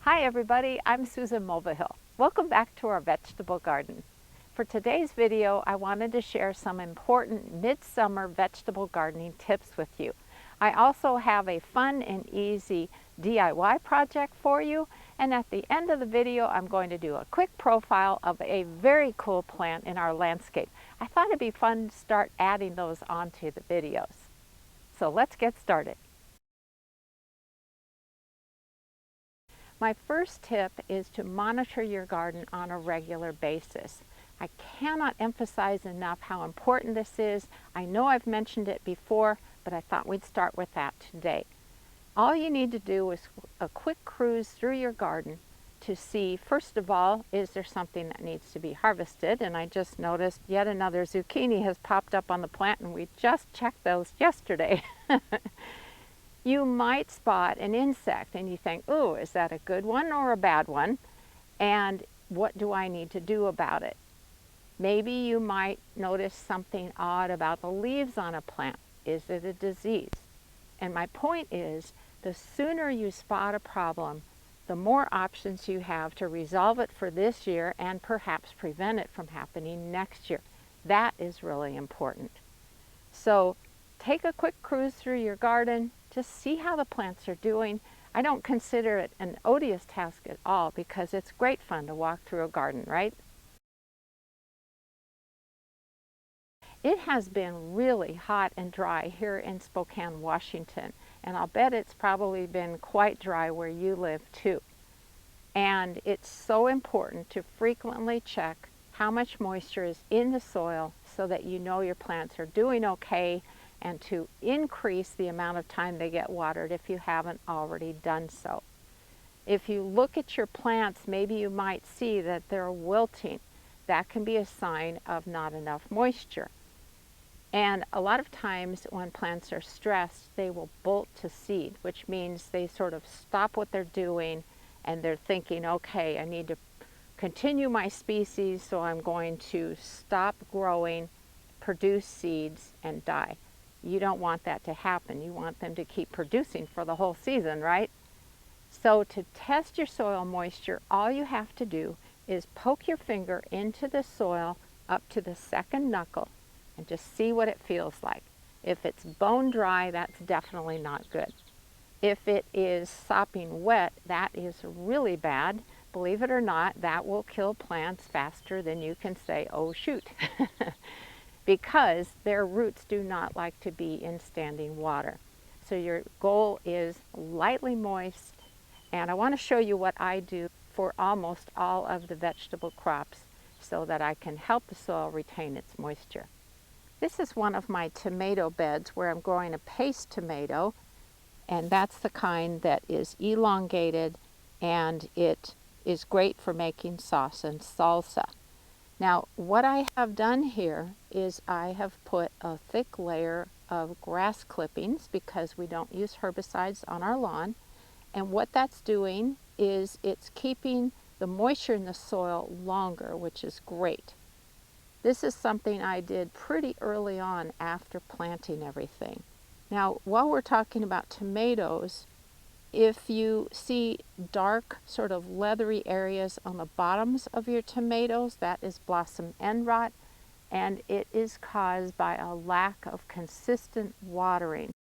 Hi everybody, I'm Susan Mulvihill. Welcome back to our vegetable garden. For today's video, I wanted to share some important midsummer vegetable gardening tips with you. I also have a fun and easy DIY project for you, and at the end of the video, I'm going to do a quick profile of a very cool plant in our landscape. I thought it'd be fun to start adding those onto the videos. So let's get started. My first tip is to monitor your garden on a regular basis. I cannot emphasize enough how important this is. I know I've mentioned it before, but I thought we'd start with that today. All you need to do is a quick cruise through your garden to see, first of all, is there something that needs to be harvested? And I just noticed yet another zucchini has popped up on the plant, and we just checked those yesterday. You might spot an insect and you think, oh, is that a good one or a bad one? And what do I need to do about it? Maybe you might notice something odd about the leaves on a plant. Is it a disease? And my point is, the sooner you spot a problem, the more options you have to resolve it for this year and perhaps prevent it from happening next year. That is really important. So take a quick cruise through your garden. Just see how the plants are doing. I don't consider it an odious task at all because it's great fun to walk through a garden, right? It has been really hot and dry here in Spokane, Washington, and I'll bet it's probably been quite dry where you live too. And it's so important to frequently check how much moisture is in the soil so that you know your plants are doing okay, and to increase the amount of time they get watered if you haven't already done so. If you look at your plants, maybe you might see that they're wilting. That can be a sign of not enough moisture. And a lot of times when plants are stressed, they will bolt to seed, which means they sort of stop what they're doing and they're thinking, okay, I need to continue my species, so I'm going to stop growing, produce seeds, and die. You don't want that to happen. You want them to keep producing for the whole season, right? So to test your soil moisture, all you have to do is poke your finger into the soil up to the second knuckle and just see what it feels like. If it's bone dry, that's definitely not good. If it is sopping wet, that is really bad. Believe it or not, that will kill plants faster than you can say, oh shoot. Because their roots do not like to be in standing water. So your goal is lightly moist, and I want to show you what I do for almost all of the vegetable crops so that I can help the soil retain its moisture. This is one of my tomato beds where I'm growing a paste tomato, and that's the kind that is elongated, and it is great for making sauce and salsa. Now, what I have done here is I have put a thick layer of grass clippings because we don't use herbicides on our lawn. And what that's doing is it's keeping the moisture in the soil longer, which is great. This is something I did pretty early on after planting everything. Now, while we're talking about tomatoes, if you see dark, sort of leathery areas on the bottoms of your tomatoes, that is blossom end rot, and it is caused by a lack of consistent watering.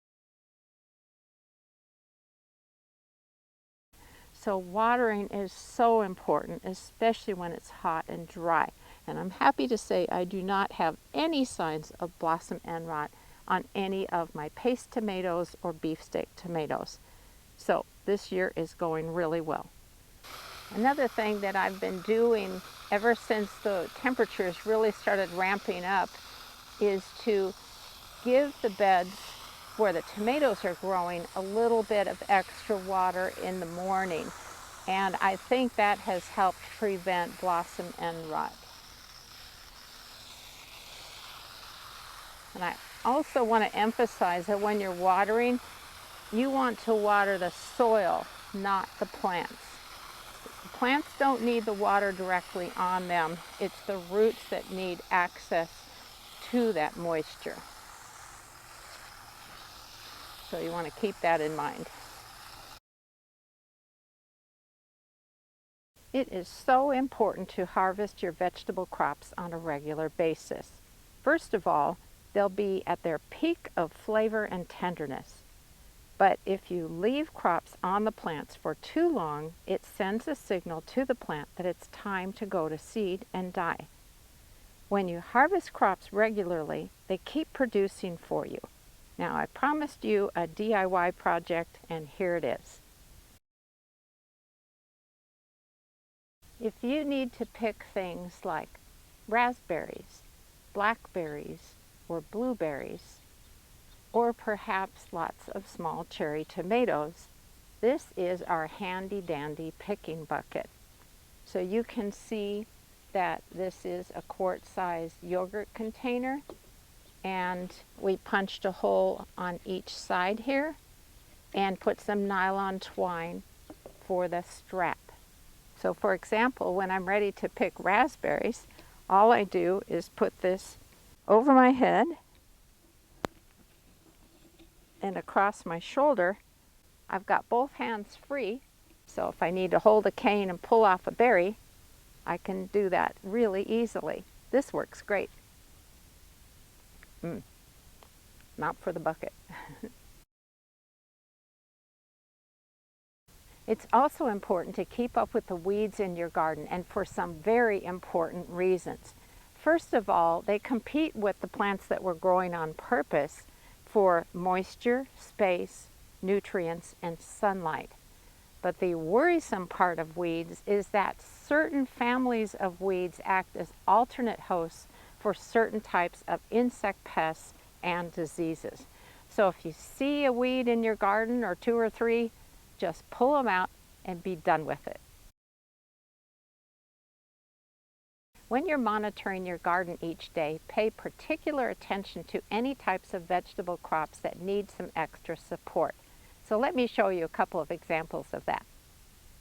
So watering is so important, especially when it's hot and dry. And I'm happy to say I do not have any signs of blossom end rot on any of my paste tomatoes or beefsteak tomatoes. So this year is going really well. Another thing that I've been doing ever since the temperatures really started ramping up is to give the beds where the tomatoes are growing a little bit of extra water in the morning. And I think that has helped prevent blossom end rot. And I also want to emphasize that when you're watering, you want to water the soil, not the plants. The plants don't need the water directly on them. It's the roots that need access to that moisture. So you want to keep that in mind. It is so important to harvest your vegetable crops on a regular basis. First of all, they'll be at their peak of flavor and tenderness. But if you leave crops on the plants for too long, it sends a signal to the plant that it's time to go to seed and die. When you harvest crops regularly, they keep producing for you. Now, I promised you a DIY project, and here it is. If you need to pick things like raspberries, blackberries, or blueberries, or perhaps lots of small cherry tomatoes, this is our handy dandy picking bucket. So you can see that this is a quart-sized yogurt container, and we punched a hole on each side here and put some nylon twine for the strap. So for example, when I'm ready to pick raspberries, all I do is put this over my head and across my shoulder. I've got both hands free, so if I need to hold a cane and pull off a berry, I can do that really easily. This works great. Not for the bucket. It's also important to keep up with the weeds in your garden, and for some very important reasons. First of all, they compete with the plants that we're growing on purpose for moisture, space, nutrients, and sunlight. But the worrisome part of weeds is that certain families of weeds act as alternate hosts for certain types of insect pests and diseases. So if you see a weed in your garden, or two or three, just pull them out and be done with it. When you're monitoring your garden each day, pay particular attention to any types of vegetable crops that need some extra support. So let me show you a couple of examples of that.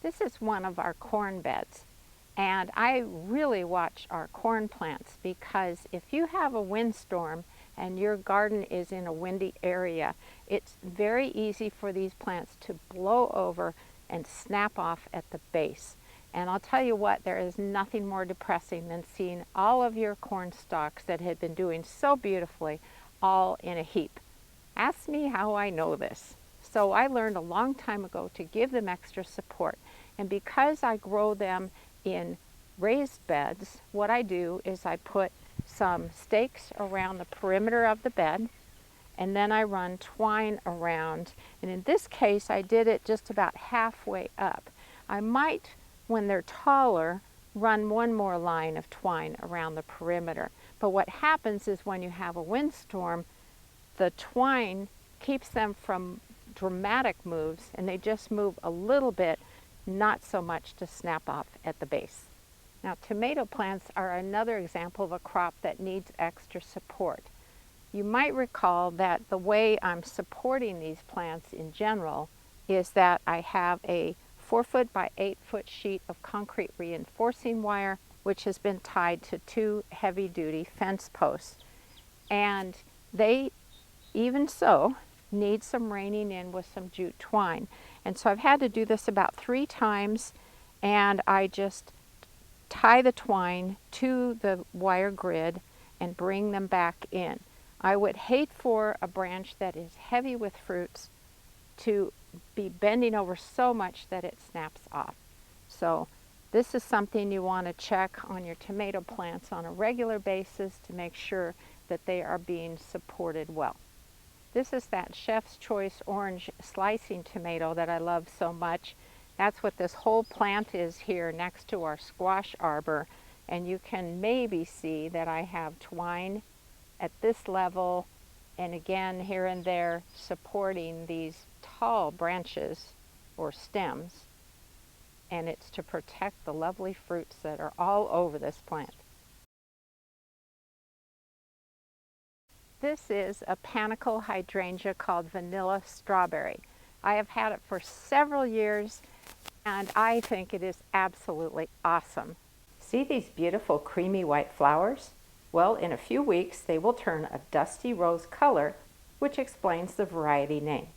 This is one of our corn beds, and I really watch our corn plants, because if you have a windstorm and your garden is in a windy area, it's very easy for these plants to blow over and snap off at the base. And I'll tell you what, there is nothing more depressing than seeing all of your corn stalks that had been doing so beautifully all in a heap. Ask me how I know this. So I learned a long time ago to give them extra support. And because I grow them in raised beds, what I do is I put some stakes around the perimeter of the bed, and then I run twine around. And in this case, I did it just about halfway up. I might, when they're taller, run one more line of twine around the perimeter. But what happens is when you have a windstorm, the twine keeps them from dramatic moves, and they just move a little bit, not so much to snap off at the base. Now, tomato plants are another example of a crop that needs extra support. You might recall that the way I'm supporting these plants in general is that I have a 4-foot by 8-foot sheet of concrete reinforcing wire, which has been tied to 2 heavy-duty fence posts. And they, even so, need some reining in with some jute twine. And so I've had to do this about 3 times, and I just tie the twine to the wire grid and bring them back in. I would hate for a branch that is heavy with fruits to be bending over so much that it snaps off. So this is something you want to check on your tomato plants on a regular basis to make sure that they are being supported well. This is that Chef's Choice orange slicing tomato that I love so much. That's what this whole plant is here next to our squash arbor. And you can maybe see that I have twine at this level, and again here and there supporting these tall branches or stems. And it's to protect the lovely fruits that are all over this plant. This is a panicle hydrangea called vanilla strawberry. I have had it for several years, and I think it is absolutely awesome. See these beautiful creamy white flowers? Well, in a few weeks they will turn a dusty rose color, which explains the variety name.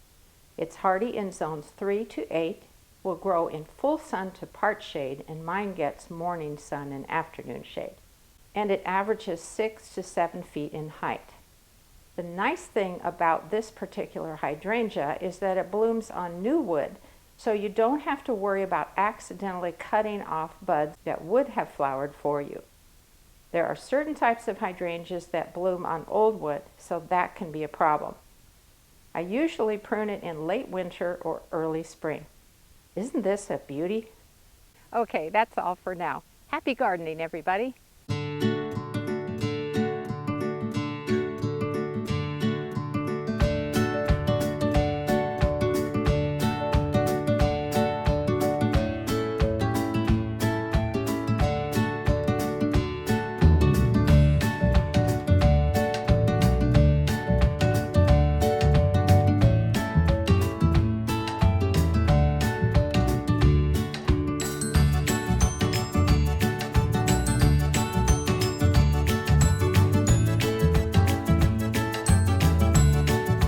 It's hardy in zones 3 to 8, will grow in full sun to part shade, and mine gets morning sun and afternoon shade. And it averages 6 to 7 feet in height. The nice thing about this particular hydrangea is that it blooms on new wood, so you don't have to worry about accidentally cutting off buds that would have flowered for you. There are certain types of hydrangeas that bloom on old wood, so that can be a problem. I usually prune it in late winter or early spring. Isn't this a beauty? Okay, that's all for now. Happy gardening, everybody.